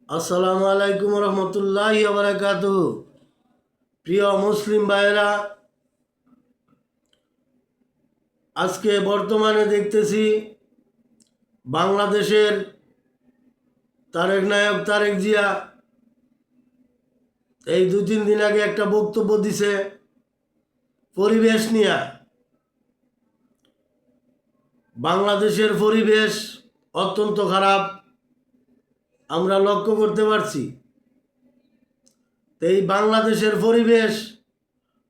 আসসালামু আলাইকুম রহমতুল্লাহি ওয়া বারাকাতুহু। প্রিয় মুসলিম ভাইয়েরা, আজকে বর্তমানে দেখতেছি বাংলাদেশের তারেক নায়ক তারেক জিয়া এই 2-3 দিন আগে একটা বক্তব্য দিছে পরিবেশ নিয়ে। বাংলাদেশের পরিবেশ অত্যন্ত খারাপ, আমরা লক্ষ্য করতে পারছি। এই বাংলাদেশের পরিবেশ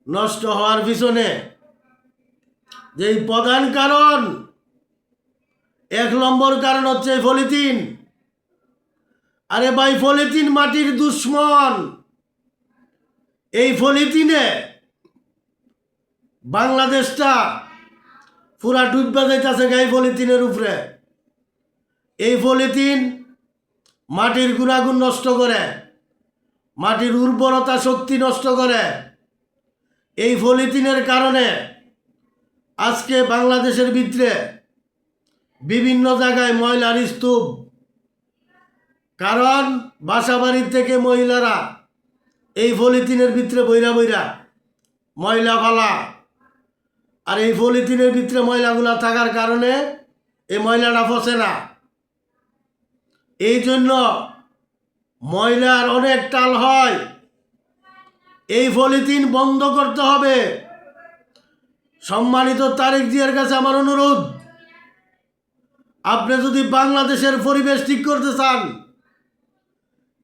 নষ্ট হওয়ার পিছনে যেই প্রধান কারণ, 1 নম্বর কারণ হচ্ছে পলিথিন। আরে ভাই, পলিথিন মাটির দুশ্মন। এই পলিথিনে বাংলাদেশটা পুরা ডুববে যাইতেছে এই পলিথিনের উপরে। এই পলিথিন মাটির গুণাগুণ নষ্ট করে, মাটির উর্বরতা শক্তি নষ্ট করে। এই পলিথিনের কারণে আজকে বাংলাদেশের ভিতরে বিভিন্ন জায়গায় ময়লার স্তূপ। কারণ বাসাবাড়ির থেকে মহিলারা এই পলিথিনের ভিতরে বইরা বইরা ময়লা ফালা, আর এই পলিথিনের ভিতরে ময়লাগুলা থাকার কারণে এই ময়লাটা পচে না। এই জন্য ময়লার অনেক টাল হয়। এই পলিথিন বন্ধ করতে হবে। সম্মানিত তারেক জিয়ার কাছে আমার অনুরোধ, আপনি যদি বাংলাদেশের পরিবেশ ঠিক করতে চান,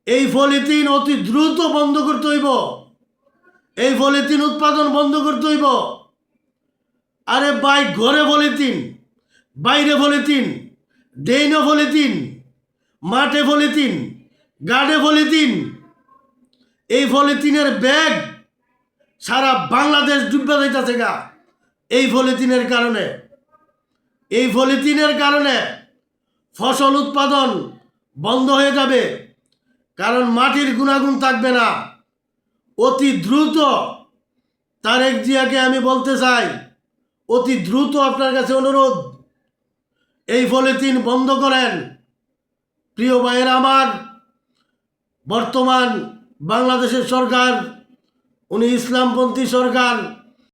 এই পলিথিন অতি দ্রুত বন্ধ করতে হইব। এই পলিথিন উৎপাদন বন্ধ করতে হইব। আরে ভাই, ঘরে পলিথিন, বাইরে পলিথিন, ডেইনে পলিথিন, মাঠে পলিথিন, গার্ডে পলিথিন। এই পলিথিনের ব্যাগ সারা বাংলাদেশ ডুববে যাইতেছে গা এই পলিথিনের কারণে। এই পলিথিনের কারণে ফসল উৎপাদন বন্ধ হয়ে যাবে, কারণ মাটির গুণাগুণ থাকবে না। অতি দ্রুত তারেক জিয়াকে আমি বলতে চাই, অতি দ্রুত আপনার কাছে অনুরোধ, এই পলিথিন বন্ধ করেন। প্রিয় ভাইয়েরা আমার, বর্তমান বাংলাদেশের সরকার উনি ইসলামপন্থী সরকার।